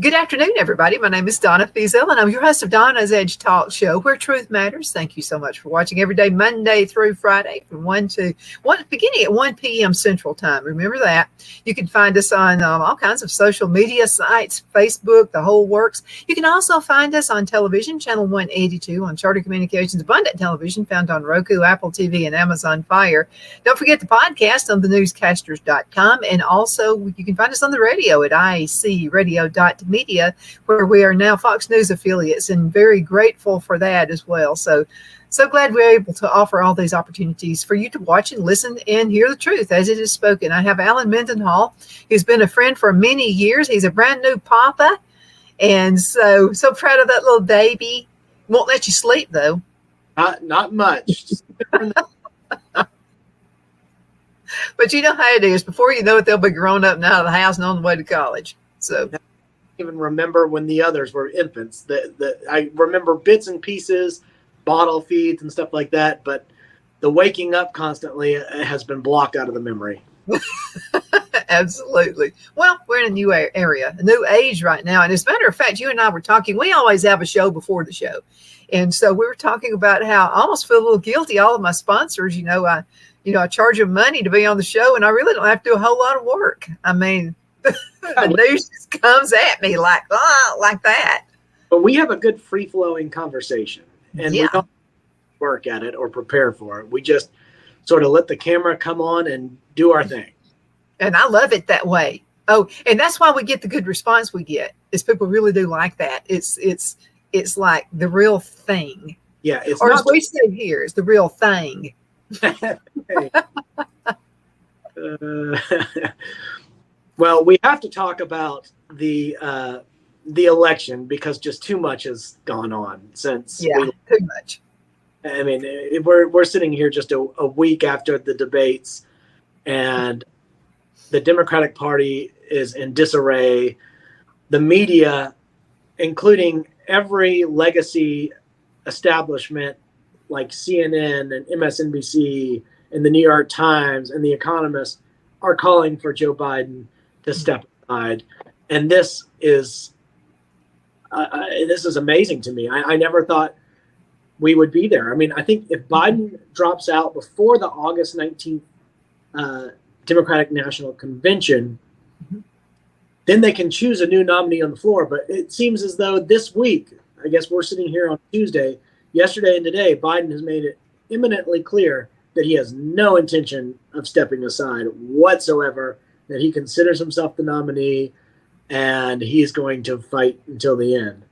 Good afternoon, everybody. My name is Donna Fiesel, and I'm your host of Donna's Edge Talk Show, where truth matters. Thank you so much for watching every day, Monday through Friday, from beginning at 1 p.m. Central Time. Remember that. You can find us on all kinds of social media sites, Facebook, the whole works. You can also find us on television, channel 182 on Charter Communications Abundant Television, found on Roku, Apple TV, and Amazon Fire. Don't forget the podcast on thenewscasters.com, and also you can find us on the radio at iacradio.media, where we are now Fox News affiliates, and very grateful for that as well. So glad we're able to offer all these opportunities for you to watch and listen and hear the truth as it is spoken. I have Alan Mendenhall, who's been a friend for many years. He's a brand new papa, and so proud of that little baby. Won't let you sleep though. Not much. But you know how it is. Before you know it, they'll be grown up and out of the house and on the way to college. So Even remember when the others were infants. I remember bits and pieces, bottle feeds and stuff like that, but the waking up constantly has been blocked out of the memory. Absolutely. Well, we're in a new area, a new age right now. And as a matter of fact, you and I were talking, we always have a show before the show. And so we were talking about how I almost feel a little guilty. All of my sponsors, I charge them money to be on the show, and I really don't have to do a whole lot of work. I mean, the news just comes at me like that. But we have a good free-flowing conversation, and we don't work at it or prepare for it. We just sort of let the camera come on and do our thing. And I love it that way. Oh, and that's why we get the good response we get, is people really do like that. It's like the real thing. Yeah. It's or not as we say here, it's the real thing. Well, we have to talk about the election because just too much has gone on since. Too much. I mean, we're sitting here just a week after the debates, and the Democratic Party is in disarray. The media, including every legacy establishment like CNN and MSNBC and the New York Times and The Economist, are calling for Joe Biden to step aside. And this is amazing to me. I never thought we would be there. I mean, I think if Biden drops out before the August 19th Democratic National Convention, then they can choose a new nominee on the floor. But it seems as though this week, I guess we're sitting here on Tuesday, yesterday and today, Biden has made it imminently clear that he has no intention of stepping aside whatsoever, that he considers himself the nominee, and he's going to fight until the end.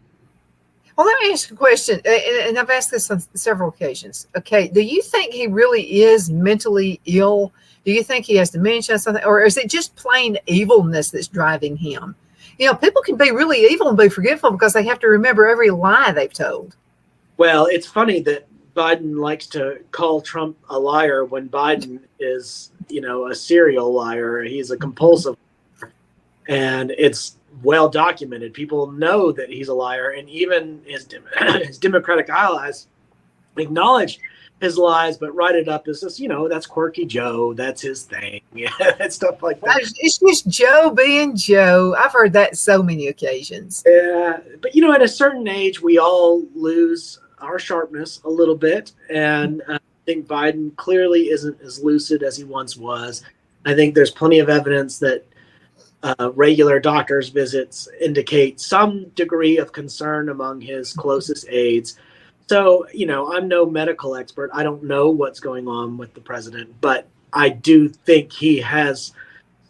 Well, let me ask you a question, and I've asked this on several occasions. Okay, do you think he really is mentally ill? Do you think he has dementia or something? Or is it just plain evilness that's driving him? People can be really evil and be forgetful because they have to remember every lie they've told. Well, it's funny that Biden likes to call Trump a liar when Biden is, a serial liar. He's a compulsive liar, and it's well documented. People know that he's a liar, and even his Democratic allies acknowledge his lies, but write it up as this, that's quirky Joe. That's his thing. And stuff like that. It's just Joe being Joe. I've heard that so many occasions. Yeah, but at a certain age, we all lose our sharpness a little bit, and I think Biden clearly isn't as lucid as he once was. I think there's plenty of evidence that regular doctor's visits indicate some degree of concern among his closest aides. So, I'm no medical expert. I don't know what's going on with the president, but I do think he has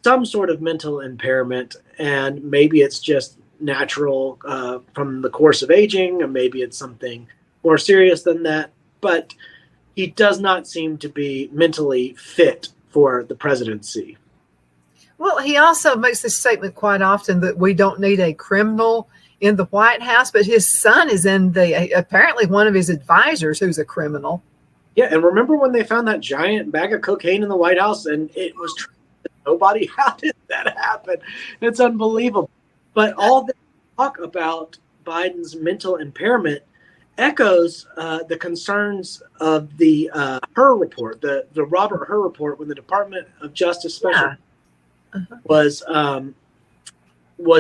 some sort of mental impairment, and maybe it's just natural from the course of aging, or maybe it's something more serious than that. But he does not seem to be mentally fit for the presidency. Well, he also makes this statement quite often that we don't need a criminal in the White House, but his son is apparently one of his advisors who's a criminal. Yeah, and remember when they found that giant bag of cocaine in the White House, and it was nobody, how did that happen? It's unbelievable. But all the talk about Biden's mental impairment echoes the concerns of the Hur report, the Robert Hur report, when the Department of Justice Special was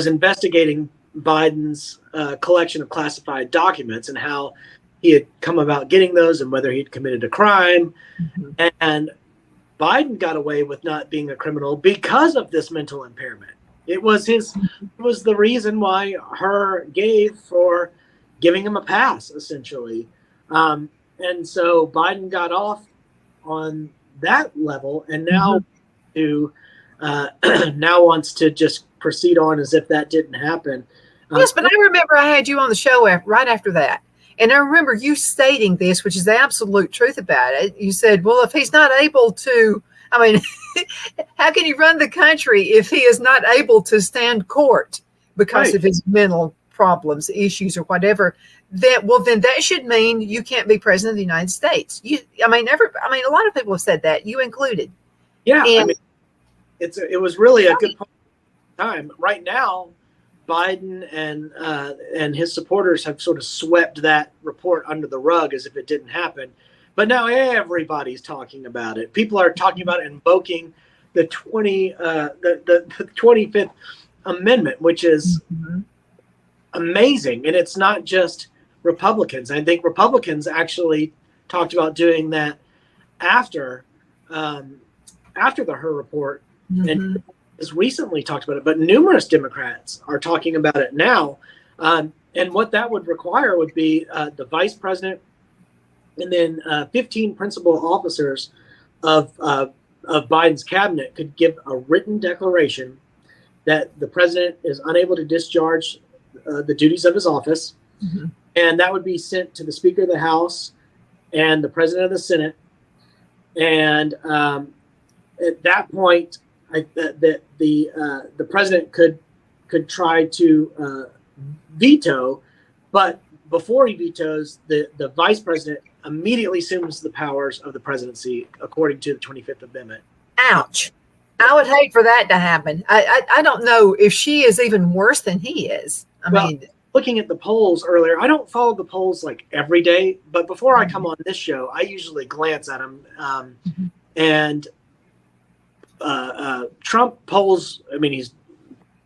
investigating Biden's collection of classified documents and how he had come about getting those and whether he'd committed a crime. Mm-hmm. And Biden got away with not being a criminal because of this mental impairment. It was the reason why Hur gave for giving him a pass, essentially. And so Biden got off on that level, and now now wants to just proceed on as if that didn't happen. Yes, but I remember I had you on the show right after that. And I remember you stating this, which is the absolute truth about it. You said, well, if he's not able to, I mean, how can you run the country if he is not able to stand court because of his mental problems, issues, or whatever? Then that should mean you can't be president of the United States. A lot of people have said that, you included. Yeah, and it was really a good time. Right now, Biden and his supporters have sort of swept that report under the rug as if it didn't happen. But now everybody's talking about it. People are talking about invoking the 25th Amendment, which is amazing. And it's not just Republicans. I think Republicans actually talked about doing that after the Hur report, and has recently talked about it. But numerous Democrats are talking about it now. And what that would require would be the vice president and then 15 principal officers of Biden's cabinet could give a written declaration that the president is unable to discharge the duties of his office. Mm-hmm. And that would be sent to the Speaker of the House and the President of the Senate. And at that point, the president could try to veto, but before he vetoes, the vice president immediately assumes the powers of the presidency according to the 25th Amendment. Ouch. I would hate for that to happen. I don't know if she is even worse than he is. I mean, looking at the polls earlier, I don't follow the polls like every day, but before I come on this show, I usually glance at them. And Trump polls, I mean, he's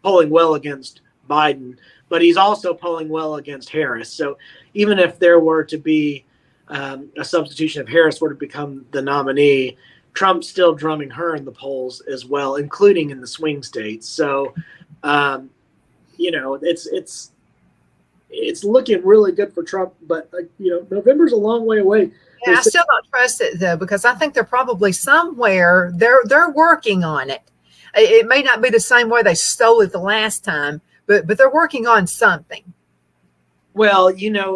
polling well against Biden, but he's also polling well against Harris. So even if there were to be a substitution, if Harris were to become the nominee, Trump's still drumming her in the polls as well, including in the swing states. So, it's looking really good for Trump, but November's a long way away. Yeah, I still don't trust it though, because I think they're probably somewhere they're working on it. It may not be the same way they stole it the last time, but they're working on something. Well,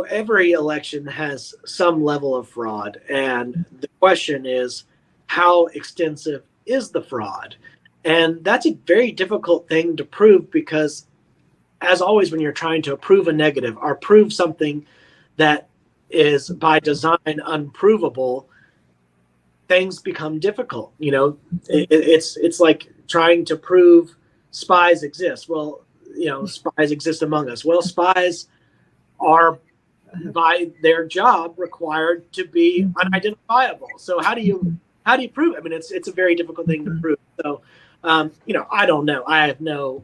every election has some level of fraud, and the question is, how extensive is the fraud? And that's a very difficult thing to prove because, as always, when you're trying to prove a negative or prove something that is by design unprovable, things become difficult. It's like trying to prove spies exist. Well, spies exist among us. Well, spies are by their job required to be unidentifiable. So how do you prove it? I mean, it's a very difficult thing to prove. So, I don't know. I have no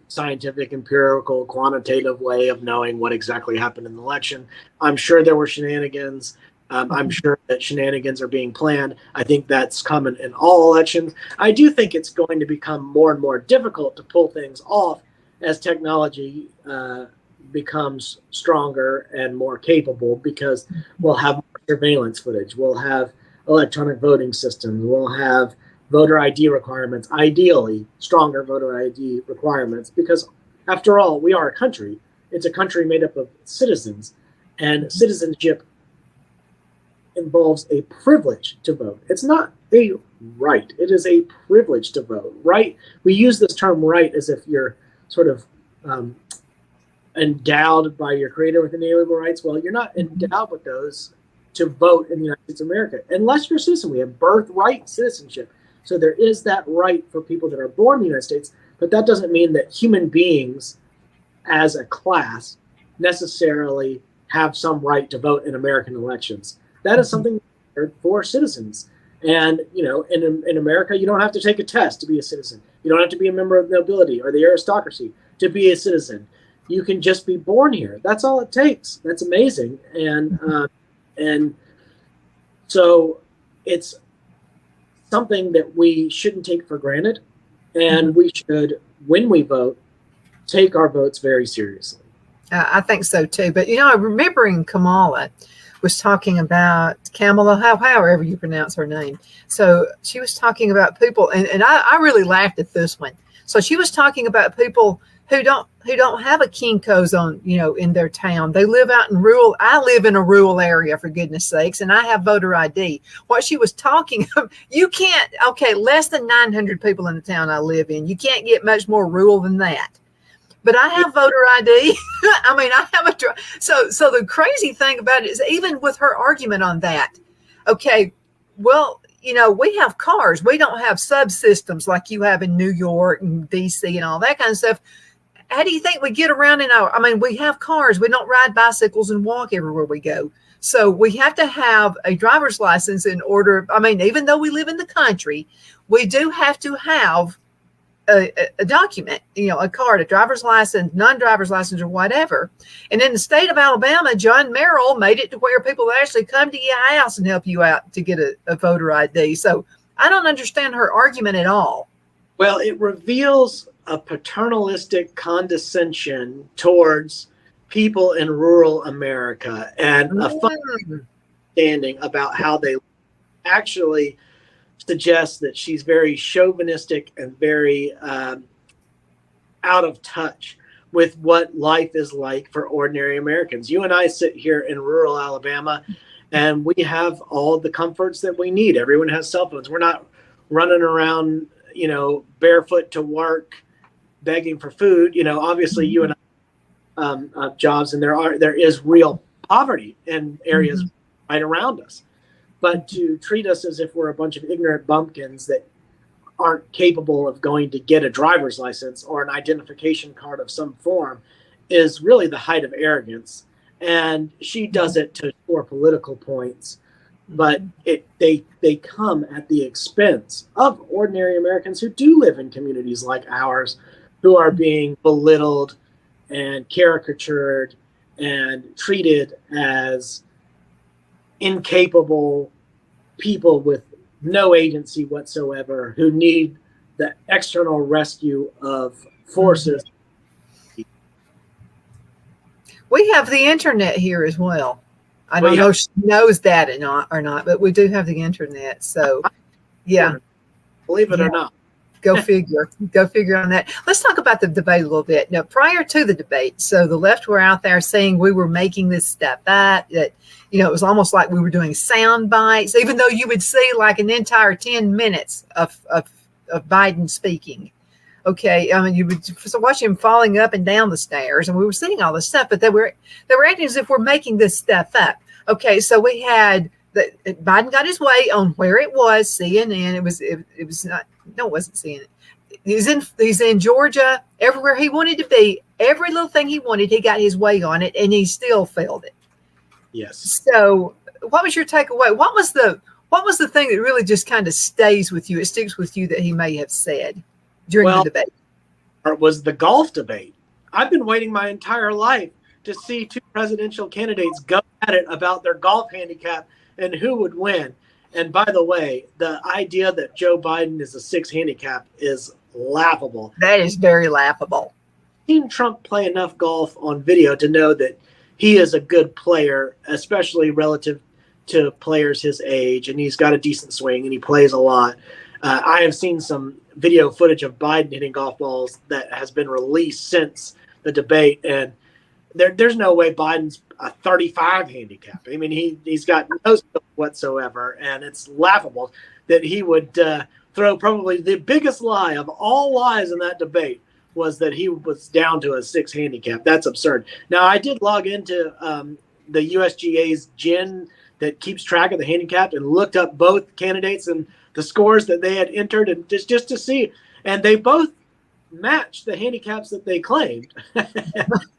scientific, empirical, quantitative way of knowing what exactly happened in the election. I'm sure there were shenanigans. I'm sure that shenanigans are being planned. I think that's common in all elections. I do think it's going to become more and more difficult to pull things off as technology becomes stronger and more capable, because we'll have more surveillance footage. We'll have electronic voting systems. We'll have voter ID requirements, ideally stronger voter ID requirements, because after all, we are a country. It's a country made up of citizens, and citizenship involves a privilege to vote. It's not a right. It is a privilege to vote. Right? We use this term right as if you're sort of endowed by your creator with inalienable rights. Well, you're not endowed with those to vote in the United States of America, unless you're a citizen. We have birthright citizenship. So there is that right for people that are born in the United States, but that doesn't mean that human beings as a class necessarily have some right to vote in American elections. That is something for citizens. And, in America, you don't have to take a test to be a citizen. You don't have to be a member of the nobility or the aristocracy to be a citizen. you can just be born here. That's all it takes. That's amazing. And so it's something that we shouldn't take for granted. And we should, when we vote, take our votes very seriously. I think so too. But I'm remembering Kamala was talking about however you pronounce her name. So she was talking about people, and I really laughed at this one. So she was talking about people who don't have a Kinko's on, in their town. They live out in rural. I live in a rural area, for goodness sakes, and I have voter ID. What she was talking, you can't. Okay, less than 900 people in the town I live in. You can't get much more rural than that. But I have voter ID. I mean, I have so the crazy thing about it is, even with her argument on that, okay, well, we have cars. We don't have subsystems like you have in New York and DC and all that kind of stuff. How do you think we get around we have cars. We don't ride bicycles and walk everywhere we go. So we have to have a driver's license in order. Even though we live in the country, we do have to have a document, a card, a driver's license, non-driver's license, or whatever. And in the state of Alabama, John Merrill made it to where people actually come to your house and help you out to get a voter ID. So I don't understand her argument at all. Well, it reveals a paternalistic condescension towards people in rural America and a fun understanding about how they actually suggests that she's very chauvinistic and very out of touch with what life is like for ordinary Americans. You and I sit here in rural Alabama, and we have all the comforts that we need. Everyone has cell phones. We're not running around, barefoot to work, begging for food. Obviously, you and I have jobs, and there is real poverty in areas right around us. But to treat us as if we're a bunch of ignorant bumpkins that aren't capable of going to get a driver's license or an identification card of some form is really the height of arrogance. And she does it to score political points, but they come at the expense of ordinary Americans who do live in communities like ours, who are being belittled and caricatured and treated as incapable people with no agency whatsoever, who need the external rescue of forces. We have the internet here as well. I don't know if she knows that or not, but we do have the internet. So, yeah. Believe it or not. Go figure. Go figure on that. Let's talk about the debate a little bit. Now, prior to the debate, so the left were out there saying we were making this stuff up, that it was almost like we were doing sound bites, even though you would see like an entire 10 minutes of Biden speaking. Okay, you would watch him falling up and down the stairs, and we were seeing all this stuff, but they were acting as if we're making this stuff up. Okay, so we had Biden got his way on where it was CNN. It was not. No, it wasn't CNN. He's in Georgia, everywhere he wanted to be, every little thing he wanted, he got his way on it, and he still failed it. Yes. So, what was your takeaway? What was the thing that really just kind of stays with you? It sticks with you that he may have said during the debate. It was the golf debate. I've been waiting my entire life to see two presidential candidates go at it about their golf handicap and who would win. And by the way, the idea that Joe Biden is a 6 handicap is laughable. That is very laughable. I've seen Trump play enough golf on video to know that he is a good player, especially relative to players his age, and he's got a decent swing and he plays a lot. I have seen some video footage of Biden hitting golf balls that has been released since the debate, and there's no way Biden's a 35 handicap. I mean, he's got no skill whatsoever, and it's laughable that he would throw probably the biggest lie of all lies in that debate was that he was down to a 6 handicap. That's absurd. Now, I did log into the USGA's GIN that keeps track of the handicap and looked up both candidates and the scores that they had entered, and just to see, and they both matched the handicaps that they claimed.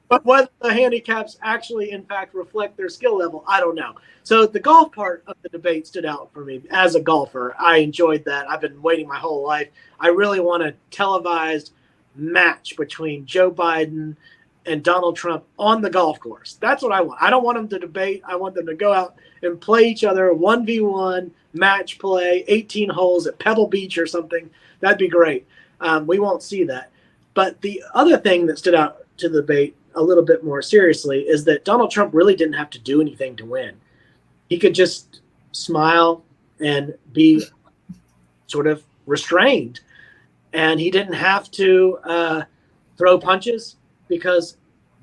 But whether the handicaps actually, in fact, reflect their skill level, I don't know. So the golf part of the debate stood out for me. As a golfer, I enjoyed that. I've been waiting my whole life. I really want a televised match between Joe Biden and Donald Trump on the golf course. That's what I want. I don't want them to debate. I want them to go out and play each other 1v1 match play, 18 holes at Pebble Beach or something. That'd be great. We won't see that. But the other thing that stood out to the debate a little bit more seriously is that Donald Trump really didn't have to do anything to win. He could just smile and be sort of restrained. And he didn't have to throw punches because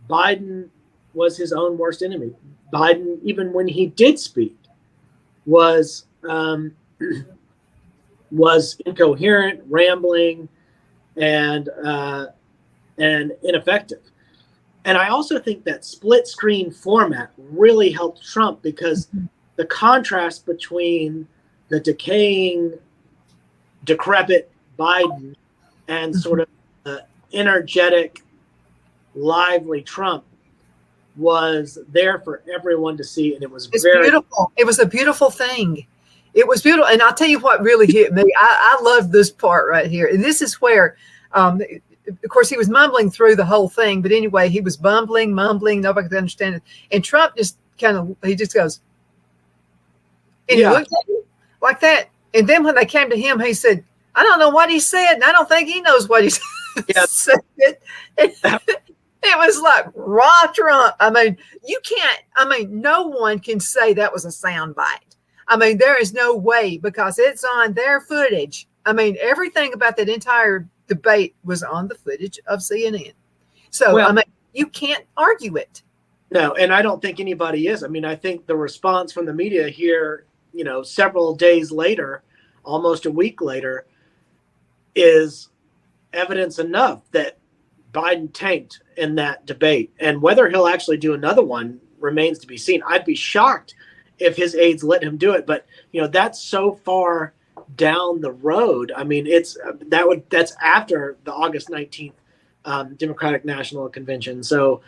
Biden was his own worst enemy. Biden, even when he did speak, was incoherent, rambling, and ineffective. And I also think that split screen format really helped Trump because the contrast between the decaying, decrepit Biden and sort of energetic, lively Trump was there for everyone to see, and it's very beautiful. It was a beautiful thing. It was beautiful, and I'll tell you what really hit me. I love this part right here, and this is where, of course, he was mumbling through the whole thing. But anyway, he was mumbling. Nobody could understand it, and Trump just he just goes, and he looked at him like that. And then when they came to him, he said, "I don't know what he said, and I don't think he knows what he said." It was like raw Trump. I mean, no one can say that was a sound bite. I mean, there is no way because it's on their footage. I mean, everything about that entire debate was on the footage of CNN. So, I mean, you can't argue it. No, and I don't think anybody is. I mean, I think the response from the media here, several days later, almost a week later, is evidence enough that Biden tanked in that debate. And whether he'll actually do another one remains to be seen. I'd be shocked if his aides let him do it. But, that's so far down the road. I mean, that's after the August 19th Democratic National Convention. So,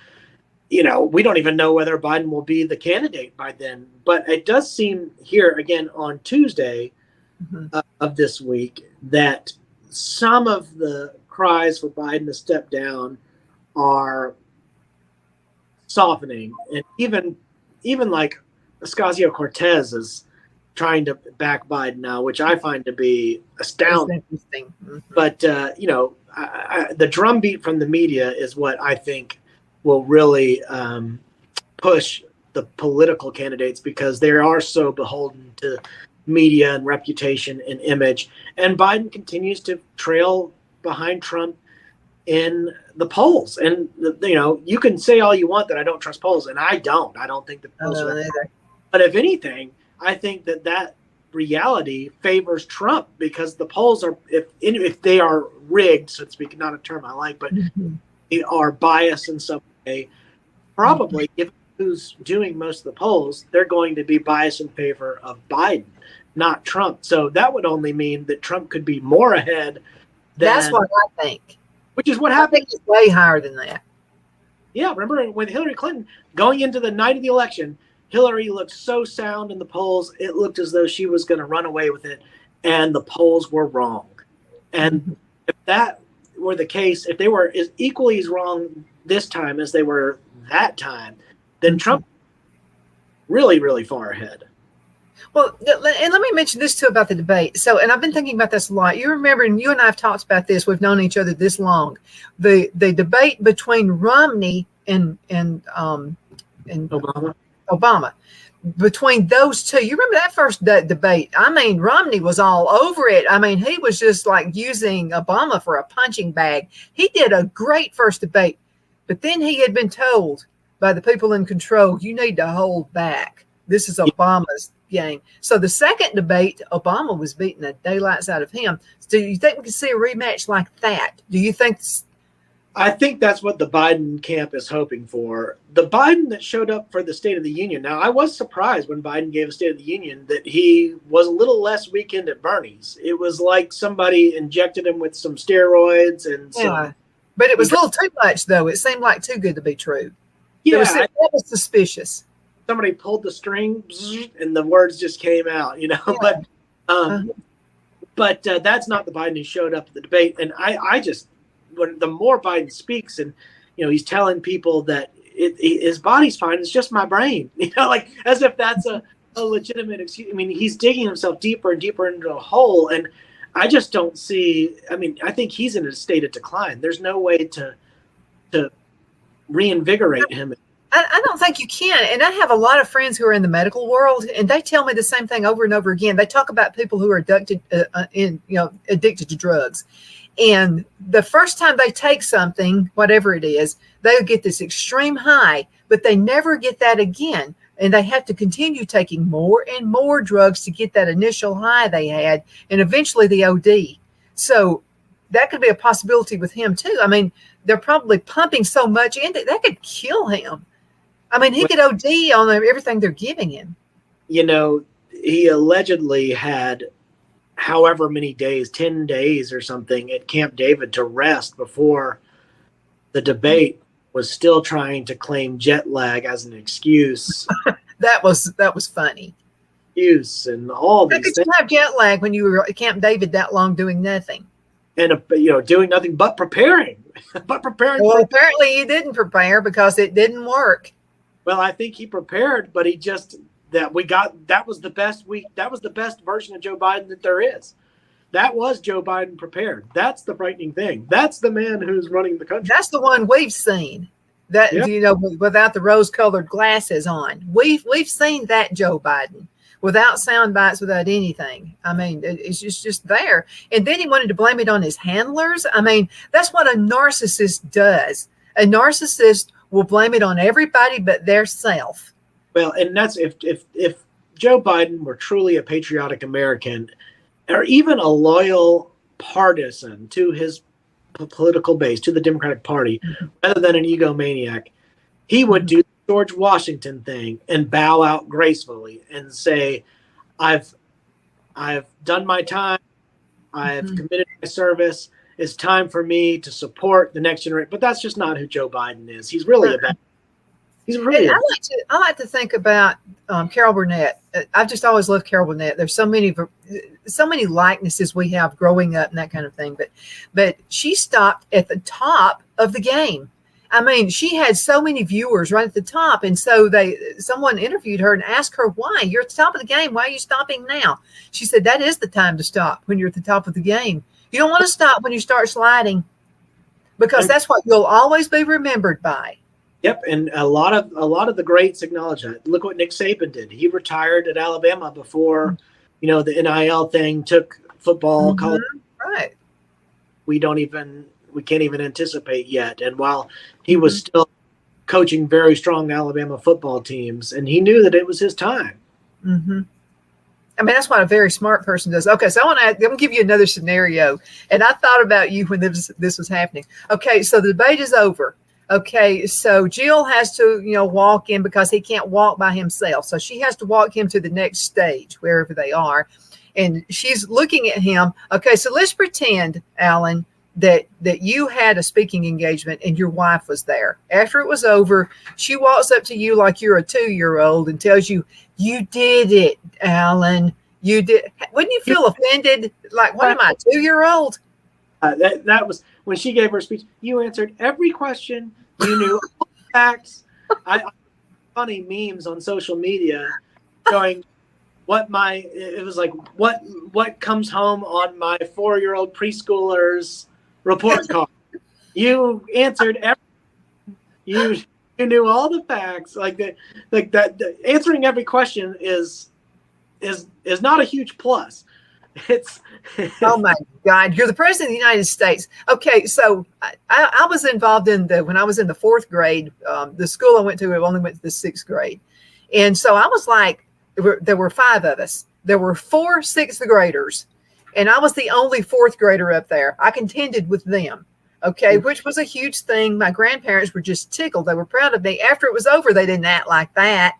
we don't even know whether Biden will be the candidate by then. But it does seem here again on Tuesday of this week that some of the cries for Biden to step down are softening, and even like Ocasio-Cortez is trying to back Biden now, which I find to be astounding. But the drumbeat from the media is what I think will really push the political candidates because they are so beholden to media and reputation and image, and Biden continues to trail behind Trump in the polls. And you can say all you want that I don't trust polls, and I don't think the polls are either. But if anything, I think that reality favors Trump because the polls are, if they are rigged, so to speak, not a term I like, but they are biased in some way, probably if who's doing most of the polls, they're going to be biased in favor of Biden, not Trump. So that would only mean that Trump could be more ahead. That's what I think. Which is what happened. I think it's way higher than that. Yeah, remember with Hillary Clinton going into the night of the election, Hillary looked so sound in the polls, it looked as though she was going to run away with it, and the polls were wrong. And if that were the case, if they were as equally as wrong this time as they were that time, then Trump really, really far ahead. Well, and let me mention this too about the debate. So, and I've been thinking about this a lot. You remember, and you and I have talked about this. We've known each other this long. The debate between Romney and Obama. Between those two, you remember that first debate? I mean, Romney was all over it. I mean, he was just like using Obama for a punching bag. He did a great first debate, but then he had been told by the people in control, "You need to hold back. This is Obama's game." So the second debate, Obama was beating the daylights out of him. So do you think we can see a rematch like that? Do you think? I think that's what the Biden camp is hoping for. The Biden that showed up for the State of the Union. Now, I was surprised when Biden gave a State of the Union that he was a little less weekend at Bernie's. It was like somebody injected him with some steroids and but it was a little too much, though. It seemed like too good to be true. Yeah, that was suspicious. Somebody pulled the string and the words just came out, Yeah. But that's not the Biden who showed up at the debate. And I just, when the more Biden speaks, and he's telling people that his body's fine. It's just my brain, like as if that's a legitimate excuse. I mean, he's digging himself deeper and deeper into a hole. And I just don't see, I mean, I think he's in a state of decline. There's no way to reinvigorate him. I don't think you can. And I have a lot of friends who are in the medical world, and they tell me the same thing over and over again. They talk about people who are addicted to drugs. And the first time they take something, whatever it is, they'll get this extreme high, but they never get that again. And they have to continue taking more and more drugs to get that initial high they had, and eventually the OD. So that could be a possibility with him too. I mean, they're probably pumping so much into it, that could kill him. I mean, he could OD on everything they're giving him. He allegedly had however many days, 10 days or something at Camp David to rest before the debate, was still trying to claim jet lag as an excuse. That was funny. Excuse and all these things. You have jet lag when you were at Camp David that long doing nothing. And doing nothing but preparing. Well, apparently he didn't prepare because it didn't work. Well, I think he prepared, but he just that was the best version of Joe Biden that there is. That was Joe Biden prepared. That's the frightening thing. That's the man who's running the country. That's the one we've seen. That without the rose-colored glasses on. We've seen that Joe Biden without sound bites, without anything. I mean, it's just there. And then he wanted to blame it on his handlers. I mean, that's what a narcissist does. A narcissist will blame it on everybody but their self. Well, and that's if Joe Biden were truly a patriotic American, or even a loyal partisan to his political base, to the Democratic Party, rather than an egomaniac, he would do the George Washington thing and bow out gracefully and say, I've done my time. I've committed my service. It's time for me to support the next generation. But that's just not who Joe Biden is. He's really I like to think about Carol Burnett. I've just always loved Carol Burnett. There's so many likenesses we have growing up and that kind of thing. But she stopped at the top of the game. I mean, she had so many viewers right at the top, and so someone interviewed her and asked her why. You're at the top of the game. Why are you stopping now? She said that is the time to stop, when you're at the top of the game. You don't want to stop when you start sliding, because that's what you'll always be remembered by. Yep, and a lot of the greats acknowledge that. Look what Nick Saban did. He retired at Alabama before, the NIL thing took football. College. Right. We can't even anticipate yet. And while he was still coaching very strong Alabama football teams, and he knew that it was his time. Mm-hmm. I mean, that's what a very smart person does. Okay, so I'm going to give you another scenario. And I thought about you when this was happening. Okay, so the debate is over. Okay, so Jill has to, walk in because he can't walk by himself. So she has to walk him to the next stage, wherever they are. And she's looking at him. Okay, so let's pretend, Alan, that you had a speaking engagement and your wife was there. After it was over, she walks up to you like you're a 2-year-old and tells you, "You did it, Alan. You did." Wouldn't you feel offended? Like, what am I, a 2-year-old? That was when she gave her speech. You answered every question. You knew all the facts. I funny memes on social media showing it was like what comes home on my 4-year-old preschooler's report card. You answered every. You knew all the facts. Like that. Answering every question is not a huge plus. Oh my God, you're the president of the United States. Okay, so I was involved when I was in the 4th grade, the school I went to, I only went to the 6th grade. And so I was like, there were 5 of us. There were 4 6th graders, and I was the only 4th grader up there. I contended with them, okay, which was a huge thing. My grandparents were just tickled. They were proud of me. After it was over, they didn't act like that.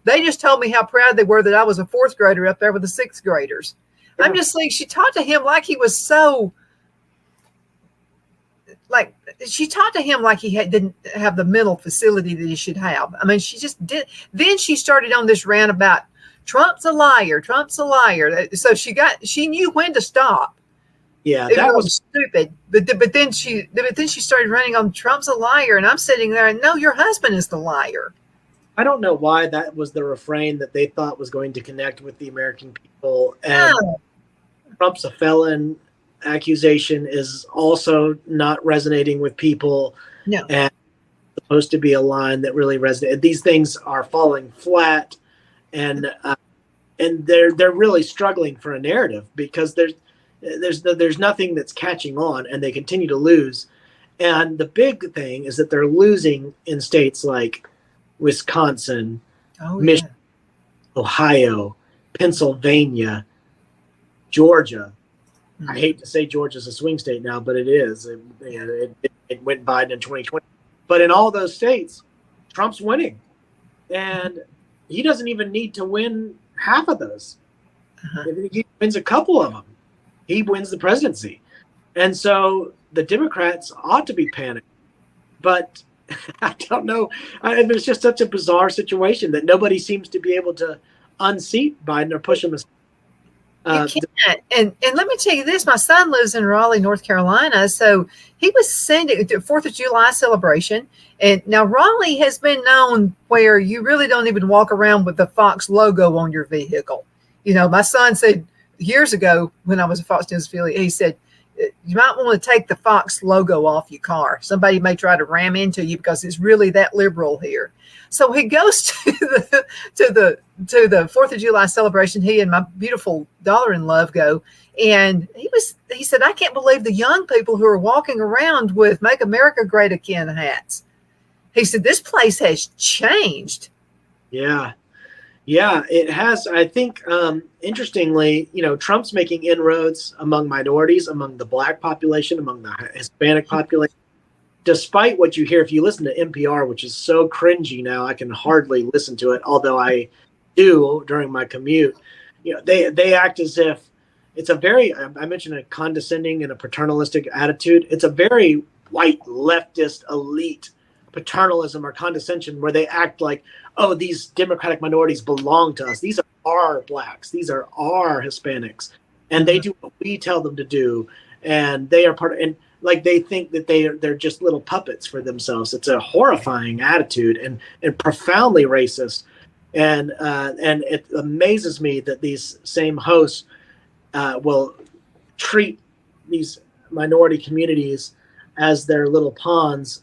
They just told me how proud they were that I was a 4th grader up there with the 6th graders. I'm just saying, she talked to him like he was she talked to him like he didn't have the mental facility that he should have. I mean, she just did. Then she started on this rant about Trump's a liar. Trump's a liar. So she knew when to stop. Yeah, It that was was stupid. But then she started running on Trump's a liar, and I'm sitting there and no, your husband is the liar. I don't know why that was the refrain that they thought was going to connect with the American people. And No, Trump's a felon accusation is also not resonating with people, no. and supposed to be a line that really resonates. These things are falling flat, and they're really struggling for a narrative because there's nothing that's catching on, and they continue to lose. And the big thing is that they're losing in states like Wisconsin, Oh Michigan, yeah. Ohio, Pennsylvania, Georgia. I Mhm. hate to say Georgia's a swing state now, but it is. It went Biden in 2020. But in all those states, Trump's winning. And he doesn't even need to win half of those. Uh-huh. If he wins a couple of them, he wins the presidency. And so the Democrats ought to be panicked. But I don't know. There's just such a bizarre situation that nobody seems to be able to unseat Biden or push him aside. You Uh, can't. And let me tell you this: my son lives in Raleigh, North Carolina, so he was sending the Fourth of July celebration. And now Raleigh has been known where you really don't even walk around with the Fox logo on your vehicle. My son said years ago when I was a Fox News affiliate, he said you might want to take the Fox logo off your car. Somebody may try to ram into you because it's really that liberal here. So he goes to the Fourth of July celebration. He and my beautiful daughter-in-law go, and he said, I can't believe the young people who are walking around with "Make America Great Again" hats. He said this place has changed. yeah. Yeah, it has. I think, interestingly, Trump's making inroads among minorities, among the Black population, among the Hispanic population. Despite what you hear, if you listen to NPR, which is so cringy now, I can hardly listen to it, although I do during my commute. They act as if it's a very, I mentioned a condescending and a paternalistic attitude. It's a very white leftist elite paternalism or condescension where they act like, oh, these Democratic minorities belong to us. These are our Blacks. These are our Hispanics. And they do what we tell them to do. And they are part of, and like they think that they're just little puppets for themselves. It's a horrifying attitude and profoundly racist. And it amazes me that these same hosts will treat these minority communities as their little pawns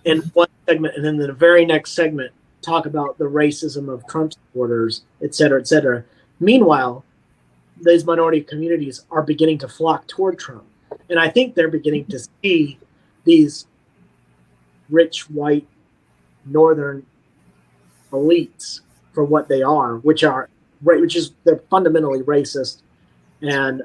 in one segment, and then in the very next segment talk about the racism of Trump supporters, et cetera, et cetera. Meanwhile, these minority communities are beginning to flock toward Trump. And I think they're beginning to see these rich, white, northern elites for what they are, which is they're fundamentally racist, and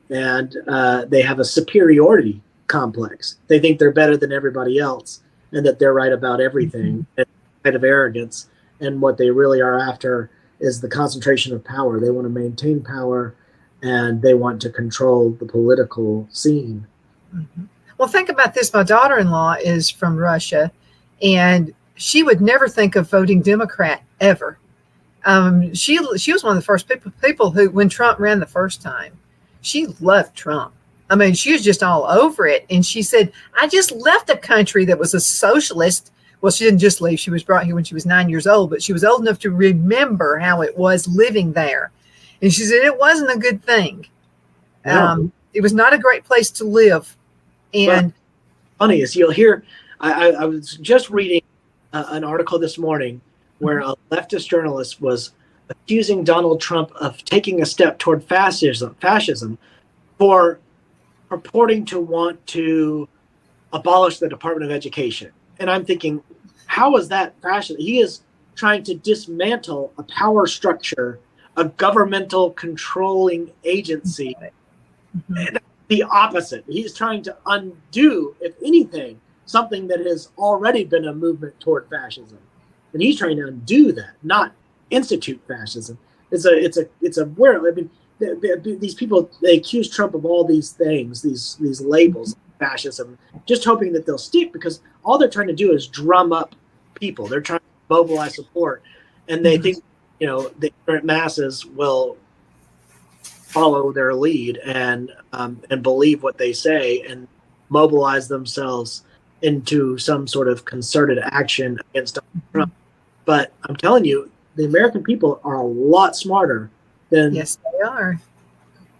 they have a superiority complex. They think they're better than everybody else, and that they're right about everything. And kind of arrogance, and what they really are after is the concentration of power. They want to maintain power, and they want to control the political scene. Mm-hmm. Well, think about this. My daughter-in-law is from Russia, and she would never think of voting Democrat ever. She was one of the first people who, when Trump ran the first time, she loved Trump. I mean, she was just all over it. And she said, I just left a country that was a socialist. Well, she didn't just leave. She was brought here when she was 9 years old, but she was old enough to remember how it was living there. And she said it wasn't a good thing. No. It was not a great place to live. And funny is you'll hear, I was just reading an article this morning where a leftist journalist was accusing Donald Trump of taking a step toward fascism for purporting to want to abolish the Department of Education. And I'm thinking, how is that fascist? He is trying to dismantle a power structure, a governmental controlling agency. And the opposite. He's trying to undo, if anything, something that has already been a movement toward fascism. And he's trying to undo that, not institute fascism. It's a weird. I mean, these people, they accuse Trump of all these things, these labels, fascism, just hoping that they'll stick, because all they're trying to do is drum up people. They're trying to mobilize support, and they think the ignorant masses will follow their lead and believe what they say and mobilize themselves into some sort of concerted action against Donald Trump. But I'm telling you, the American people are a lot smarter than Yes, they are.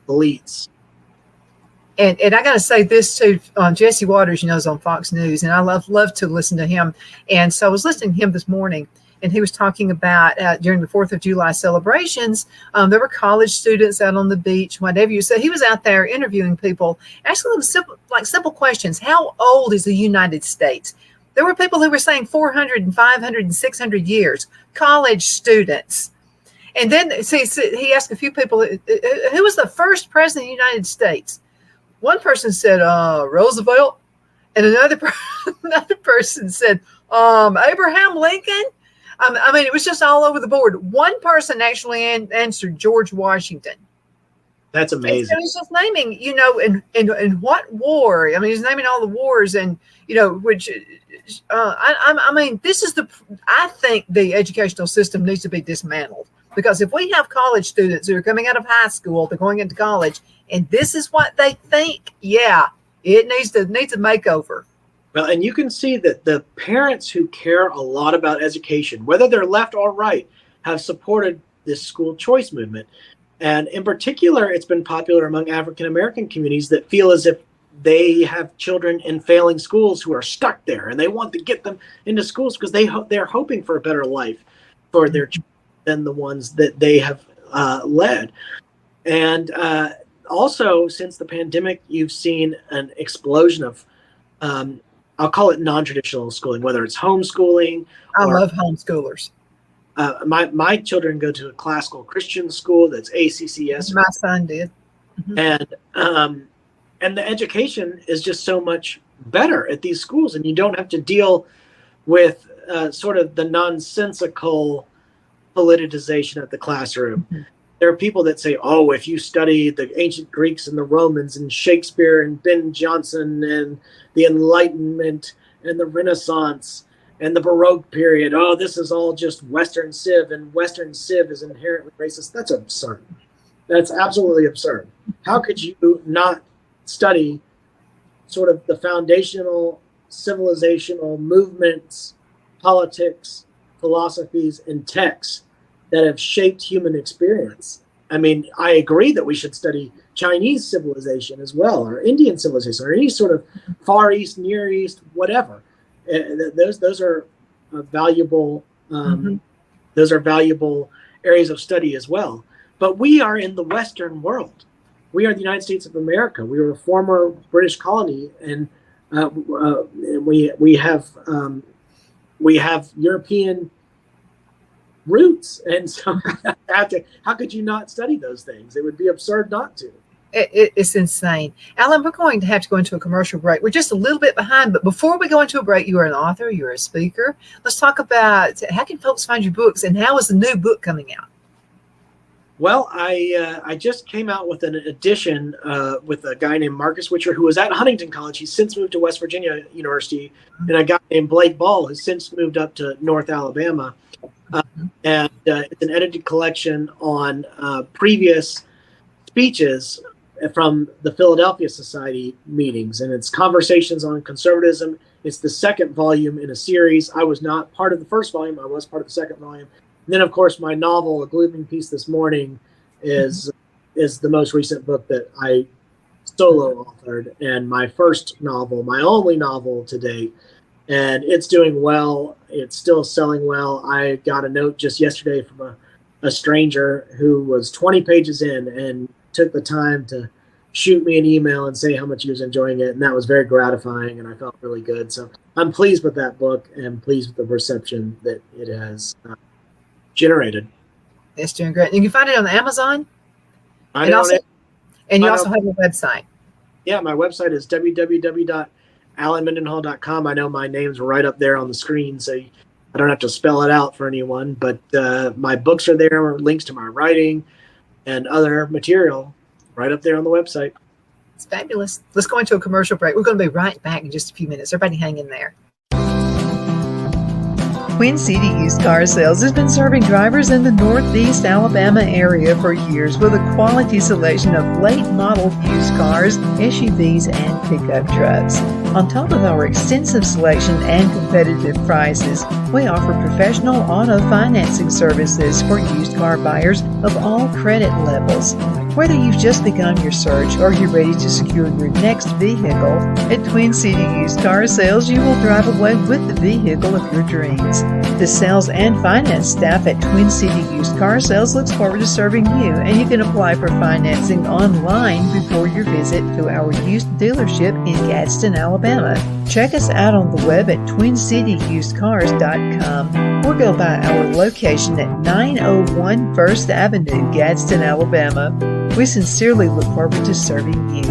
elites. And I got to say this too, Jesse Waters, is on Fox News, and I love to listen to him. And so I was listening to him this morning, and he was talking about during the 4th of July celebrations, there were college students out on the beach, whatever you said. He was out there interviewing people, asking them simple questions. How old is the United States? There were people who were saying 400 and 500 and 600 years, college students. And then he asked a few people, who was the first president of the United States? One person said Roosevelt, and another person said Abraham Lincoln. I mean, it was just all over the board. One person actually answered George Washington. That's amazing. So he's just naming, in what war? I mean, he's naming all the wars, and which I mean, I think the educational system needs to be dismantled, because if we have college students who are coming out of high school, they're going into college, and this is what they think, yeah, it needs a makeover. Well, and you can see that the parents who care a lot about education, whether they're left or right, have supported this school choice movement. And in particular, it's been popular among African American communities that feel as if they have children in failing schools who are stuck there, and they want to get them into schools because they're hoping for a better life for their children than the ones that they have led. And also, since the pandemic, you've seen an explosion of I'll call it non-traditional schooling, whether it's homeschooling. I love homeschoolers. My children go to a classical Christian school that's ACCS. My son did. Mm-hmm. And the education is just so much better at these schools, and you don't have to deal with sort of the nonsensical politicization of the classroom. Mm-hmm. There are people that say, oh, if you study the ancient Greeks and the Romans and Shakespeare and Ben Jonson and the Enlightenment and the Renaissance and the Baroque period, oh, this is all just Western Civ, and Western Civ is inherently racist. That's absurd. That's absolutely absurd. How could you not study sort of the foundational civilizational movements, politics, philosophies, and texts that have shaped human experience? I mean, I agree that we should study Chinese civilization as well, or Indian civilization, or any sort of Far East, Near East, whatever. Those are valuable. Those are valuable areas of study as well. But we are in the Western world. We are the United States of America. We were a former British colony, and we have European roots, and so how could you not study those things? It would be absurd not to. It's insane. Alan, we're going to have to go into a commercial break. We're just a little bit behind, but before we go into a break, you are an author, you're a speaker. Let's talk about how can folks find your books, and how is the new book coming out? Well, I just came out with an edition with a guy named Marcus Witcher, who was at Huntington College. He's since moved to West Virginia University, and a guy named Blake Ball, who's since moved up to North Alabama. And it's an edited collection on previous speeches from the Philadelphia Society meetings, and it's conversations on conservatism. It's the second volume in a series. I was not part of the first volume. I was part of the second volume. And then, of course, my novel, A Glooming Peace This Morning, is the most recent book that I solo authored, and my first novel, my only novel to date. And it's doing well. It's still selling well. I got a note just yesterday from a stranger who was 20 pages in and took the time to shoot me an email and say how much he was enjoying it. And that was very gratifying, and I felt really good. So I'm pleased with that book and pleased with the reception that it has generated. It's doing great. You can find it on Amazon. And you also have a website. Yeah, my website is www.alanmendenhall.com. I know my name's right up there on the screen, so I don't have to spell it out for anyone. But my books are there, links to my writing and other material right up there on the website. It's fabulous. Let's go into a commercial break. We're going to be right back in just a few minutes. Everybody hang in there. Twin City Used Car Sales has been serving drivers in the Northeast Alabama area for years with a quality selection of late model used cars, SUVs, and pickup trucks. On top of our extensive selection and competitive prices, we offer professional auto financing services for used car buyers of all credit levels. Whether you've just begun your search or you're ready to secure your next vehicle, at Twin City Used Car Sales, you will drive away with the vehicle of your dreams. The sales and finance staff at Twin City Used Car Sales looks forward to serving you, and you can apply for financing online before your visit to our used dealership in Gadsden, Alabama. Check us out on the web at twincityusedcars.com or go by our location at 901 First Avenue, Gadsden, Alabama. We sincerely look forward to serving you.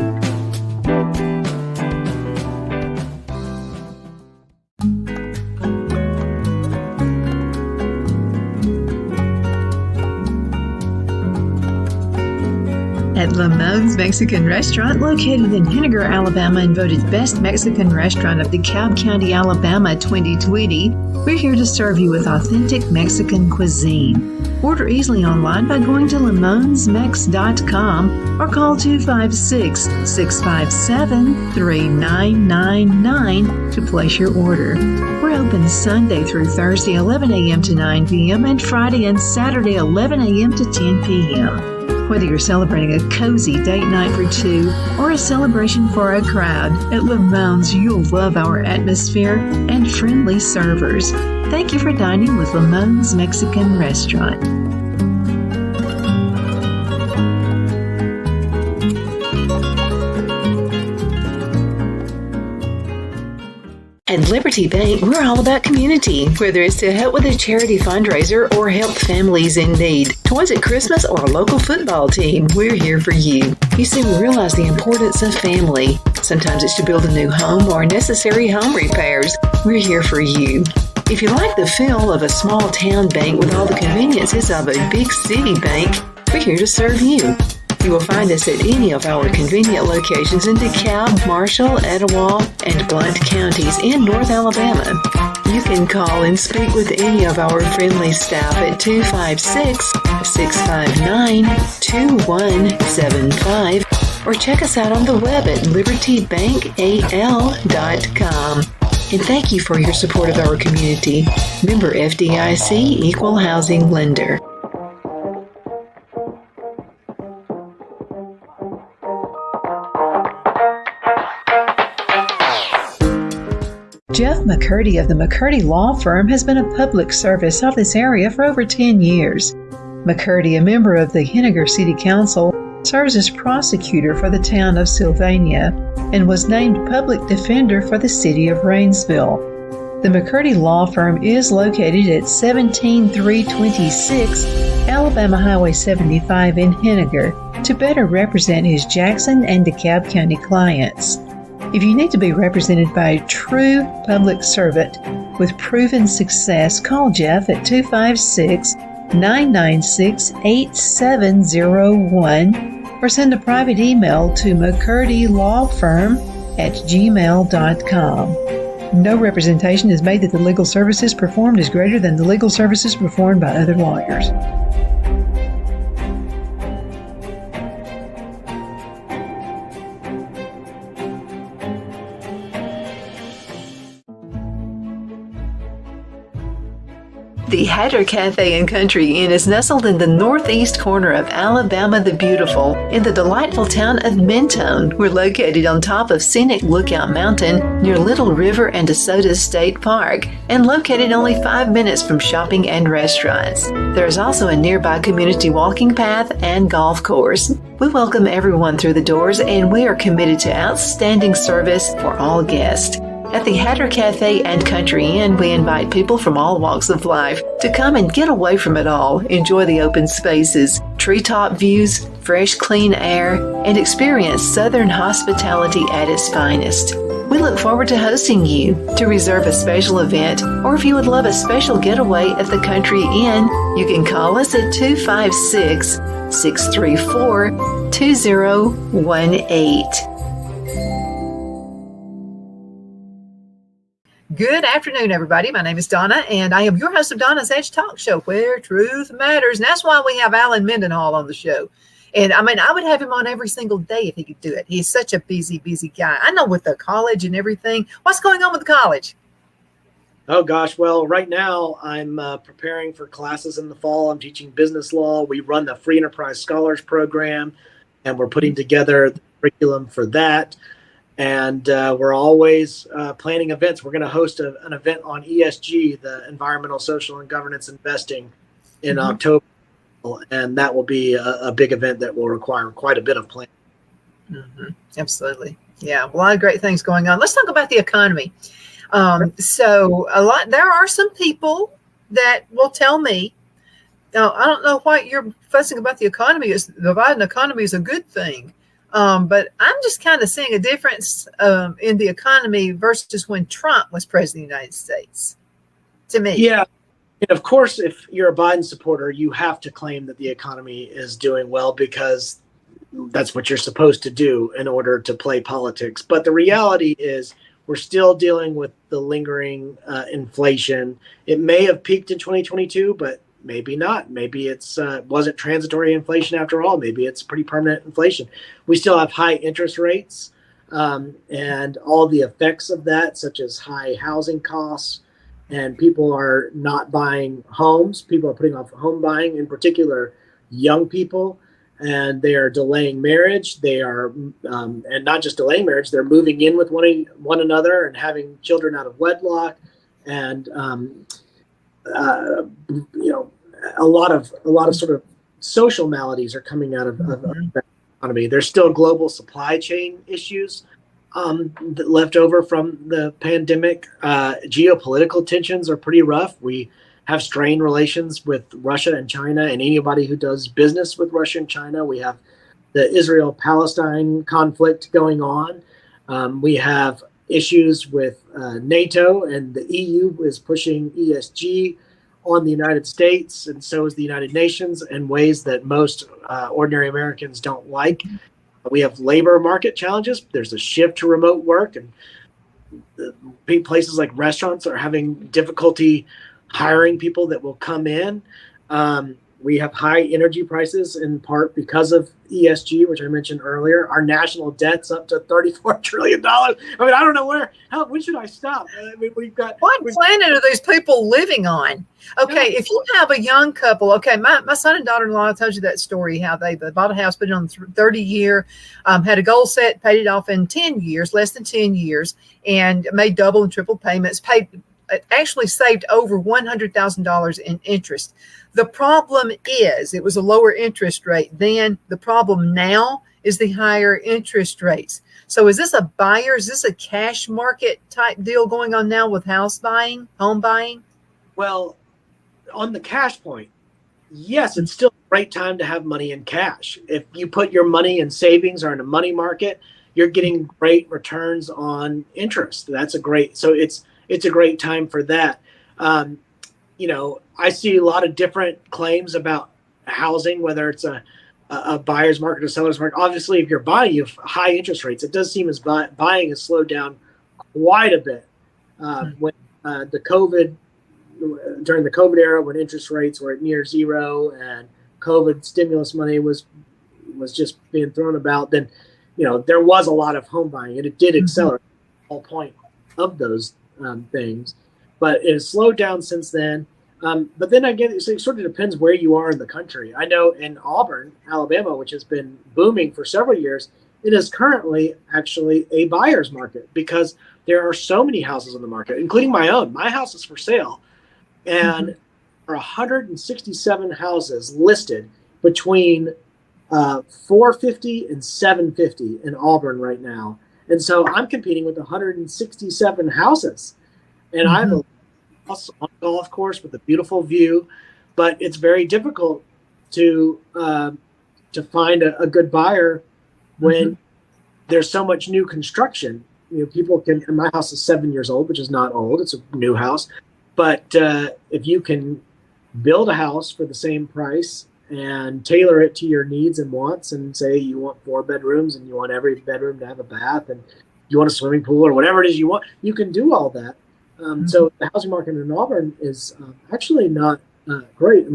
At Lamone's Mexican Restaurant, located in Henniger, Alabama, and voted Best Mexican Restaurant of DeKalb County, Alabama 2020, we're here to serve you with authentic Mexican cuisine. Order easily online by going to lamonsmex.com or call 256-657-3999 to place your order. We're open Sunday through Thursday 11 a.m. to 9 p.m. and Friday and Saturday 11 a.m. to 10 p.m. Whether you're celebrating a cozy date night for two or a celebration for a crowd, at Lamone's you'll love our atmosphere and friendly servers. Thank you for dining with Lamone's Mexican Restaurant. At Liberty Bank, we're all about community. Whether it's to help with a charity fundraiser or help families in need, toys at Christmas, or a local football team, we're here for you. You see, we realize the importance of family. Sometimes it's to build a new home or necessary home repairs. We're here for you. If you like the feel of a small town bank with all the conveniences of a big city bank, we're here to serve you. You will find us at any of our convenient locations in DeKalb, Marshall, Etowah, and Blount counties in North Alabama. You can call and speak with any of our friendly staff at 256-659-2175 or check us out on the web at libertybankal.com. And thank you for your support of our community. Member FDIC Equal Housing Lender. Jeff McCurdy of the McCurdy Law Firm has been a public service of this area for over 10 years. McCurdy, a member of the Henniger City Council, serves as prosecutor for the town of Sylvania and was named public defender for the city of Rainsville. The McCurdy Law Firm is located at 17326 Alabama Highway 75 in Henniger to better represent his Jackson and DeKalb County clients. If you need to be represented by a true public servant with proven success, call Jeff at 256-996-8701 or send a private email to mccurdylawfirm@gmail.com. No representation is made that the legal services performed is greater than the legal services performed by other lawyers. The Hatter Cafe and Country Inn is nestled in the northeast corner of Alabama the Beautiful in the delightful town of Mentone. We're located on top of scenic Lookout Mountain near Little River and DeSoto State Park and located only 5 minutes from shopping and restaurants. There is also a nearby community walking path and golf course. We welcome everyone through the doors and we are committed to outstanding service for all guests. At the Hatter Cafe and Country Inn, we invite people from all walks of life to come and get away from it all, enjoy the open spaces, treetop views, fresh, clean air, and experience Southern hospitality at its finest. We look forward to hosting you. To reserve a special event, or if you would love a special getaway at the Country Inn, you can call us at 256-634-2018. Good afternoon, everybody. My name is Donna, and I am your host of Donna's Edge Talk Show, where truth matters. And that's why we have Alan Mendenhall on the show. And I mean, I would have him on every single day if he could do it. He's such a busy, busy guy. I know with the college and everything. What's going on with the college? Oh, gosh. Well, right now I'm preparing for classes in the fall. I'm teaching business law. We run the Free Enterprise Scholars Program, and we're putting together the curriculum for that. And we're always planning events. We're going to host an event on ESG, the Environmental, Social, and Governance Investing, in October. And that will be a big event that will require quite a bit of planning. Absolutely. Yeah, a lot of great things going on. Let's talk about the economy. So there are some people that will tell me, now, I don't know why you're fussing about the economy. The Biden economy is a good thing. But I'm just kind of seeing a difference in the economy versus when Trump was president of the United States, to me. Yeah. And of course, if you're a Biden supporter, you have to claim that the economy is doing well because that's what you're supposed to do in order to play politics. But the reality is we're still dealing with the lingering inflation. It may have peaked in 2022, but maybe not. Maybe it's wasn't transitory inflation after all. Maybe it's pretty permanent inflation. We still have high interest rates and all the effects of that, such as high housing costs, and people are not buying homes. People are putting off home buying, in particular, young people, and they are delaying marriage. They are, and not just delaying marriage, they're moving in with one another and having children out of wedlock, and a lot of sort of social maladies are coming out of the economy. There's still global supply chain issues left over from the pandemic. Geopolitical tensions are pretty rough. We have strained relations with Russia and China and anybody who does business with Russia and China. We have the Israel-Palestine conflict going on. We have issues with NATO, and the EU is pushing ESG on the United States, and so is the United Nations, in ways that most ordinary Americans don't like. We have labor market challenges. There's a shift to remote work, and places like restaurants are having difficulty hiring people that will come in. We have high energy prices, in part because of ESG, which I mentioned earlier. Our national debt's up to $34 trillion. I mean, I don't know when should I stop? I mean, what planet are these people living on? Okay, if you have a young couple, okay, my son and daughter-in-law, I told you that story, how they bought a house, put it on 30-year, had a goal set, paid it off in 10 years, less than 10 years, and made double and triple payments, actually saved over $100,000 in interest. The problem is it was a lower interest rate then. The problem now is the higher interest rates. So is this a buyer? Is this a cash market type deal going on now with home buying? Well, on the cash point, yes, it's still a great time to have money in cash. If you put your money in savings or in a money market, you're getting great returns on interest. That's it's a great time for that. I see a lot of different claims about housing, whether it's a buyer's market or seller's market. Obviously, if you're buying, you have high interest rates. It does seem as buying has slowed down quite a bit. When during the COVID era, when interest rates were at near zero and COVID stimulus money was just being thrown about, then there was a lot of home buying, and it did accelerate the whole point of those things. But it has slowed down since then. But then again, it sort of depends where you are in the country. I know in Auburn, Alabama, which has been booming for several years, it is currently actually a buyer's market because there are so many houses on the market, including my own. My house is for sale, and there are 167 houses listed between $450 and $750 in Auburn right now. And so I'm competing with 167 houses, and I have a house on a golf course with a beautiful view, but it's very difficult to find a good buyer when there's so much new construction. People can, and my house is 7 years old, which is not old. It's a new house. But if you can build a house for the same price and tailor it to your needs and wants, and say you want 4 bedrooms and you want every bedroom to have a bath and you want a swimming pool or whatever it is you want, you can do all that. So the housing market in Auburn is actually not great.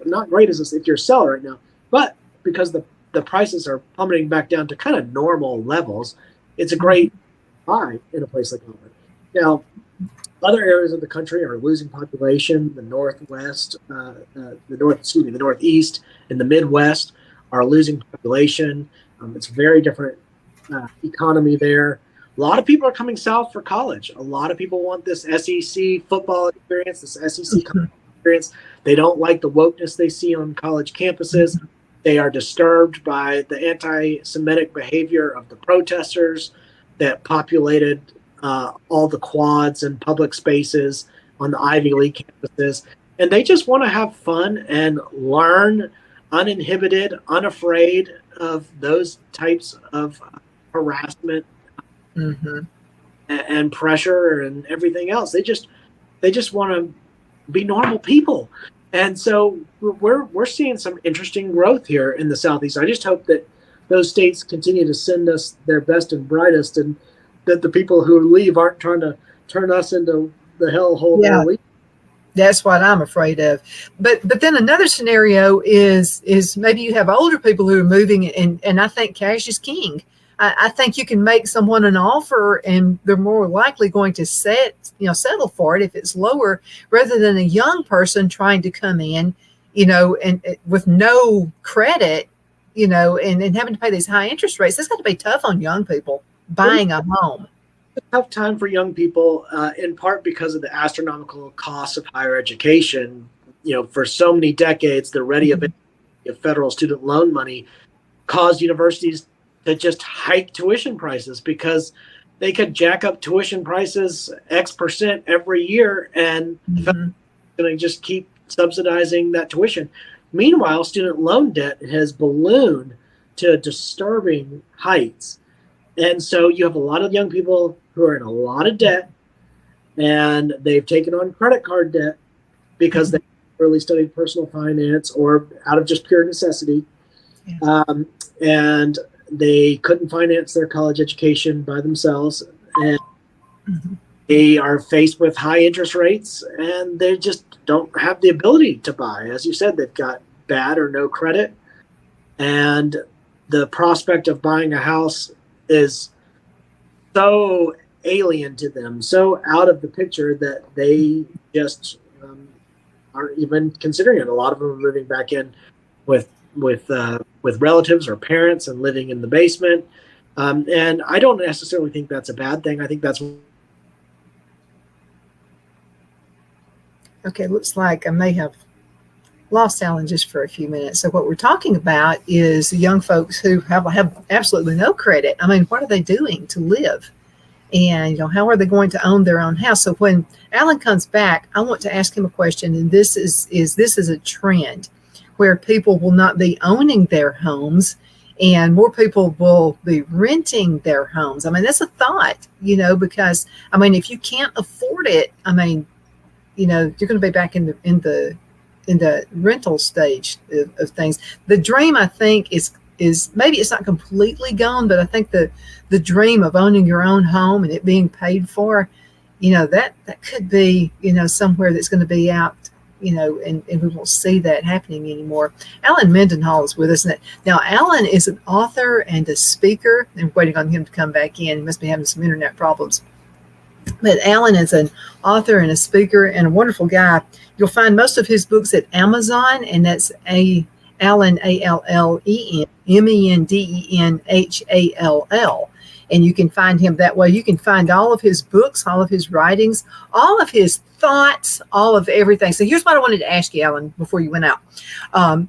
Not great as if you're a seller right now, but because the prices are plummeting back down to kind of normal levels, it's a great buy in a place like Auburn. Now, other areas of the country are losing population. The Northwest, the Northeast, and the Midwest are losing population. It's a very different economy there. A lot of people are coming south for college. A lot of people want this SEC football experience, this SEC experience. They don't like the wokeness they see on college campuses. They are disturbed by the anti-Semitic behavior of the protesters that populated all the quads and public spaces on the Ivy League campuses. And they just want to have fun and learn uninhibited, unafraid of those types of harassment and pressure and everything else. They just want to be normal people. And so we're seeing some interesting growth here in the Southeast. I just hope that those states continue to send us their best and brightest, and that the people who leave aren't trying to turn us into the hellhole. Yeah, that's what I'm afraid of. But then another scenario is maybe you have older people who are moving, and I think cash is king. I think you can make someone an offer, and they're more likely going to settle for it if it's lower, rather than a young person trying to come in, and with no credit, and having to pay these high interest rates. That's got to be tough on young people buying a home. It's a tough time for young people, in part because of the astronomical costs of higher education. For so many decades, the ready availability of federal student loan money caused universities to just hike tuition prices, because they could jack up tuition prices X percent every year, and going to just keep subsidizing that tuition. Meanwhile, student loan debt has ballooned to disturbing heights. And so you have a lot of young people who are in a lot of debt, and they've taken on credit card debt because they really studied personal finance or out of just pure necessity. And they couldn't finance their college education by themselves, and they are faced with high interest rates, and they just don't have the ability to buy. As you said, they've got bad or no credit, and the prospect of buying a house is so alien to them, so out of the picture, that they just aren't even considering it. A lot of them are moving back in with relatives or parents and living in the basement. And I don't necessarily think that's a bad thing. I think that's... Okay, looks like I may have lost Alan just for a few minutes. So what we're talking about is the young folks who have absolutely no credit. I mean, what are they doing to live? And, how are they going to own their own house? So when Alan comes back, I want to ask him a question. And this is a trend where people will not be owning their homes, and more people will be renting their homes. I mean, that's a thought, because if you can't afford it, you're going to be back in the rental stage of things. The dream, I think, is maybe it's not completely gone, but I think the dream of owning your own home and it being paid for, that could be, somewhere that's going to be out, and we won't see that happening anymore. Alan Mendenhall is with us now. Alan is an author and a speaker. I'm waiting on him to come back in. He must be having some internet problems. But Alan is an author and a speaker and a wonderful guy. You'll find most of his books at Amazon, and that's Allen, ALLEN, MENDENHALL. And you can find him that way. You can find all of his books, all of his writings, all of his thoughts, all of everything. So here's what I wanted to ask you, Alan, before you went out.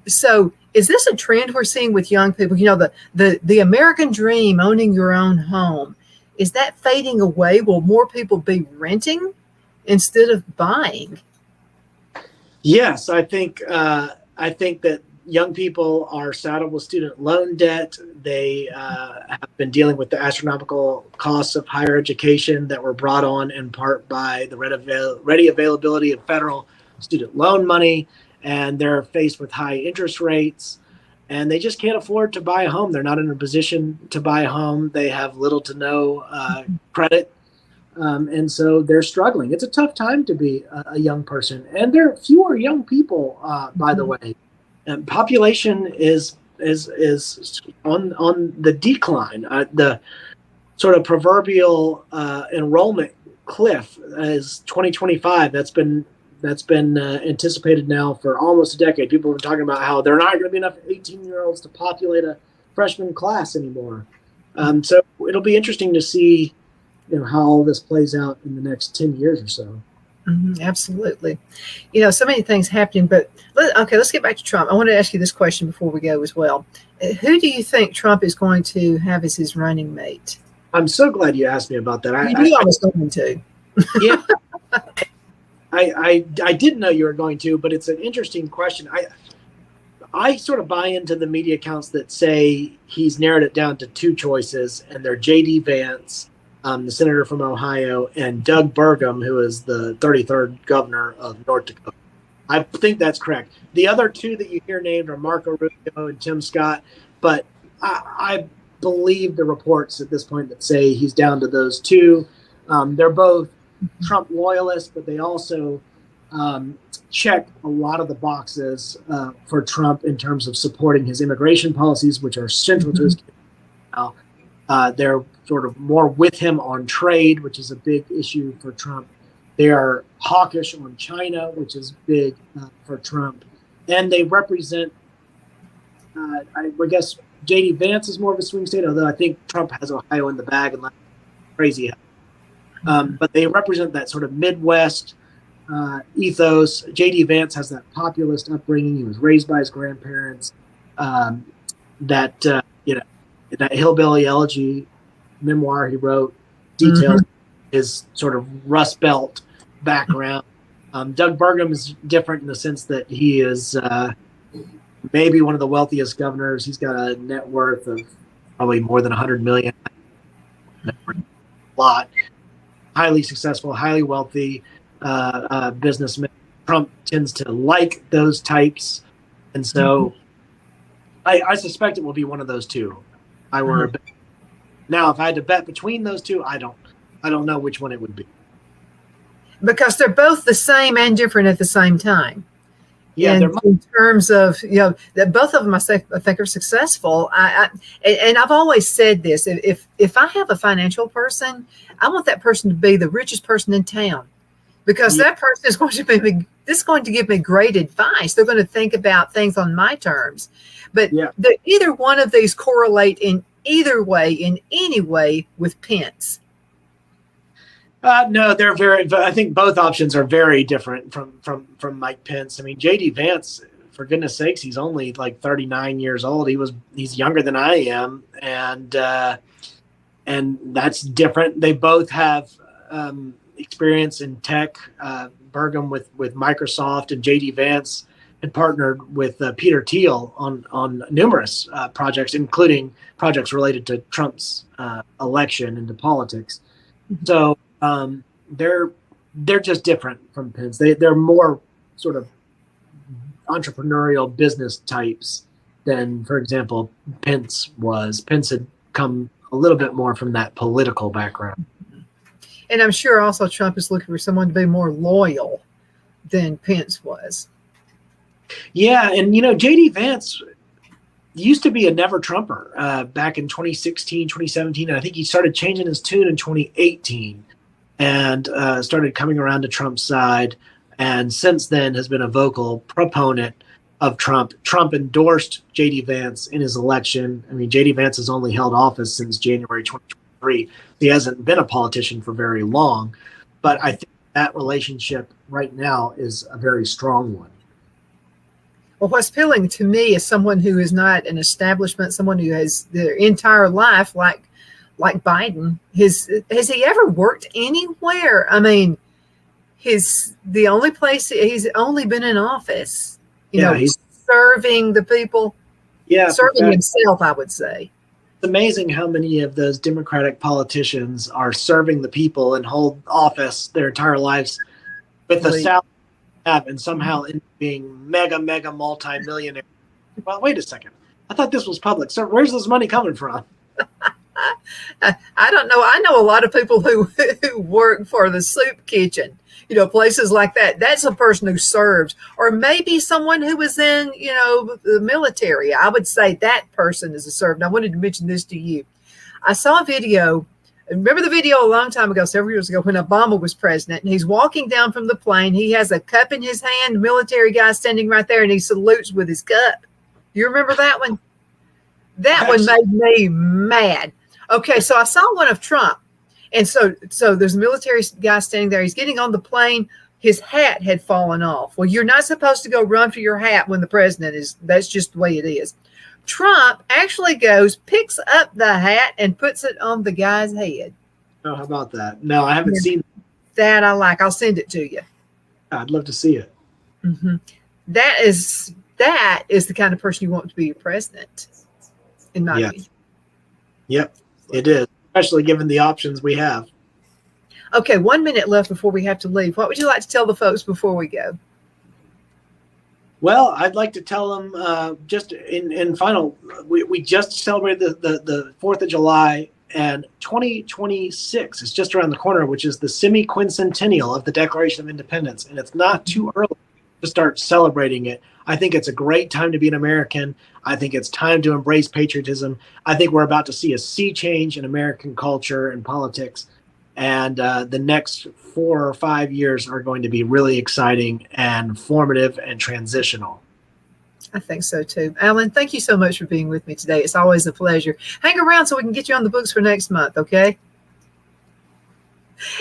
So is this a trend we're seeing with young people? The American dream, owning your own home, is that fading away? Will more people be renting instead of buying? Yes, I think that young people are saddled with student loan debt. They have been dealing with the astronomical costs of higher education that were brought on in part by the ready availability of federal student loan money, and they're faced with high interest rates, and they just can't afford to buy a home. They're not in a position to buy a home. They have little to no credit. And so they're struggling. It's a tough time to be a young person, and there are fewer young people, by the way. And population is on the decline. The sort of proverbial enrollment cliff is 2025. That's been anticipated now for almost a decade. People have been talking about how there are not going to be enough 18-year-olds to populate a freshman class anymore. So it'll be interesting to see, how all this plays out in the next 10 years or so. Absolutely. So many things happening, but let's get back to Trump. I want to ask you this question before we go as well. Who do you think Trump is going to have as his running mate? I'm so glad you asked me about that. I was going to. Yeah. I didn't know you were going to, but it's an interesting question. I sort of buy into the media accounts that say he's narrowed it down to two choices, and they're J.D. Vance, the senator from Ohio, and Doug Burgum, who is the 33rd governor of North Dakota. I think that's correct. The other two that you hear named are Marco Rubio and Tim Scott, but I believe the reports at this point that say he's down to those two. They're both Trump loyalists, but they also check a lot of the boxes for Trump in terms of supporting his immigration policies, which are central to his campaign now. They're sort of more with him on trade, which is a big issue for Trump. They are hawkish on China, which is big for Trump. And they represent, I guess, J.D. Vance is more of a swing state, although I think Trump has Ohio in the bag and crazy. But they represent that sort of Midwest ethos. J.D. Vance has that populist upbringing. He was raised by his grandparents. That Hillbilly Elegy memoir he wrote details his sort of Rust Belt background. Doug Burgum is different in the sense that he is maybe one of the wealthiest governors. He's got a net worth of probably more than $100 million. A lot. Highly successful, highly wealthy businessman. Trump tends to like those types, and so I suspect it will be one of those two. Now, if I had to bet between those two, I don't know which one it would be, because they're both the same and different at the same time. Yeah, and in terms of that both of them I think are successful. And I've always said this: if I have a financial person, I want that person to be the richest person in town, because that person is going to give me great advice. They're going to think about things on my terms. But either one of these correlate in either way, in any way, with Pence. No, they're very. I think both options are very different from Mike Pence. I mean, J.D. Vance, for goodness sakes, he's only like 39 years old. He's younger than I am, and that's different. They both have experience in tech. Burgum with Microsoft, and J.D. Vance had partnered with Peter Thiel on numerous projects, including projects related to Trump's election into politics. So. They're just different from Pence. They're more sort of entrepreneurial business types than, for example, Pence was. Pence had come a little bit more from that political background. And I'm sure also Trump is looking for someone to be more loyal than Pence was. Yeah, and J.D. Vance used to be a never Trumper back in 2016, 2017. And I think he started changing his tune in 2018. And started coming around to Trump's side, and since then has been a vocal proponent of Trump. Trump endorsed J.D. Vance in his election. I mean, J.D. Vance has only held office since January 2023. He hasn't been a politician for very long, but I think that relationship right now is a very strong one. Well, what's appealing to me is someone who is not an establishment, someone who has their entire life, like Biden, has he ever worked anywhere? I mean, the only place he's only been in office, he's serving the people, serving himself, I would say. It's amazing how many of those Democratic politicians are serving the people and hold office their entire lives with the salary they have, and somehow end up being mega multi-millionaire. Well, wait a second. I thought this was public. So where's this money coming from? I don't know. I know a lot of people who work for the soup kitchen, places like that. That's a person who serves, or maybe someone who was in, the military. I would say that person is a servant. And I wanted to mention this to you. I saw a video. Remember the video a long time ago, several years ago, when Obama was president, and he's walking down from the plane. He has a cup in his hand, military guy standing right there, and he salutes with his cup. You remember that one? That one made me mad. Okay, so I saw one of Trump. And so there's a military guy standing there. He's getting on the plane. His hat had fallen off. Well, you're not supposed to go run for your hat when the president is. That's just the way it is. Trump actually goes, picks up the hat, and puts it on the guy's head. Oh, how about that? No, I haven't seen that. I like. I'll send it to you. I'd love to see it. Mm-hmm. That is the kind of person you want to be your president, in my view. Yep, it is, especially given the options we have. Okay, 1 minute left before we have to leave. What would you like to tell the folks before we go? Well, I'd like to tell them just in final, we just celebrated the 4th of July, and 2026 is just around the corner, which is the semi-quincentennial of the Declaration of Independence. And it's not too early to start celebrating it. I think it's a great time to be an American. I think it's time to embrace patriotism. I think we're about to see a sea change in American culture and politics. And the next 4 or 5 years are going to be really exciting and formative and transitional. I think so too. Alan, thank you so much for being with me today. It's always a pleasure. Hang around so we can get you on the books for next month, okay?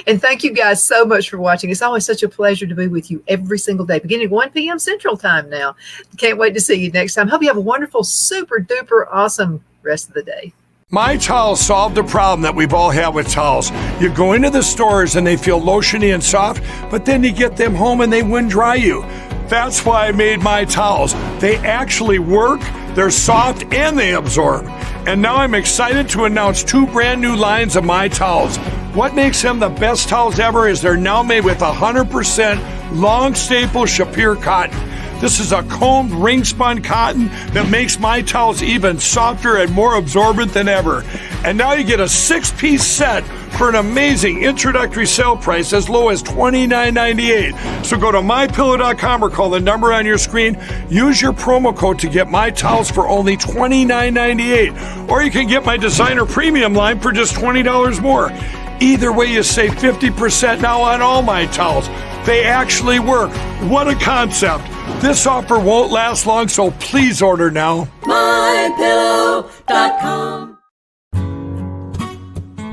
And thank you guys so much for watching. It's always such a pleasure to be with you every single day, beginning at 1 p.m. Central Time now. Can't wait to see you next time. Hope you have a wonderful, super duper awesome rest of the day. My Towels solved the problem that we've all had with towels. You go into the stores and they feel lotiony and soft, but then you get them home and they wind dry you. That's why I made My Towels. They actually work, they're soft, and they absorb. And now I'm excited to announce 2 brand new lines of My Towels. What makes them the best towels ever is they're now made with 100% long staple Shapir cotton. This is a combed ring spun cotton that makes My Towels even softer and more absorbent than ever. And now you get a 6-piece set for an amazing introductory sale price as low as $29.98. So go to mypillow.com or call the number on your screen. Use your promo code to get My Towels for only $29.98. Or you can get my designer premium line for just $20 more. Either way, you save 50% now on all My Towels. They actually work. What a concept. This offer won't last long, so please order now. mypillow.com.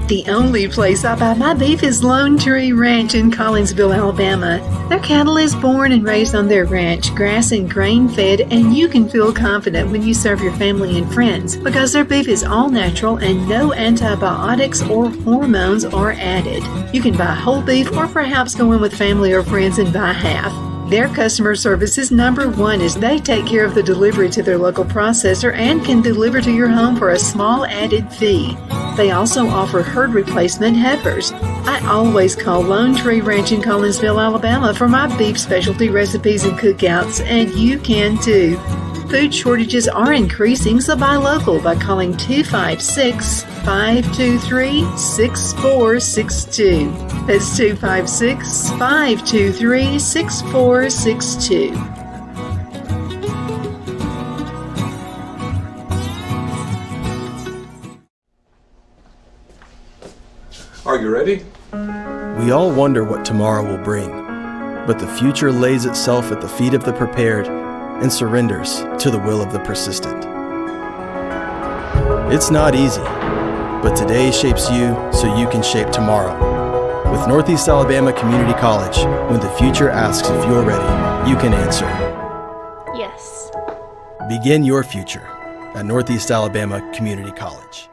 The only place I buy my beef is Lone Tree Ranch in Collinsville, Alabama. Their cattle is born and raised on their ranch, grass and grain fed, and you can feel confident when you serve your family and friends because their beef is all natural and no antibiotics or hormones are added. You can buy whole beef or perhaps go in with family or friends and buy half. Their customer service is number 1 as they take care of the delivery to their local processor and can deliver to your home for a small added fee. They also offer herd replacement heifers. I always call Lone Tree Ranch in Collinsville, Alabama for my beef specialty recipes and cookouts, and you can too. Food shortages are increasing, so buy local by calling 256-523-6462. That's 256-523-6462. Are you ready? We all wonder what tomorrow will bring, but the future lays itself at the feet of the prepared and surrenders to the will of the persistent. It's not easy, but today shapes you so you can shape tomorrow. With Northeast Alabama Community College, when the future asks if you're ready, you can answer. Yes. Begin your future at Northeast Alabama Community College.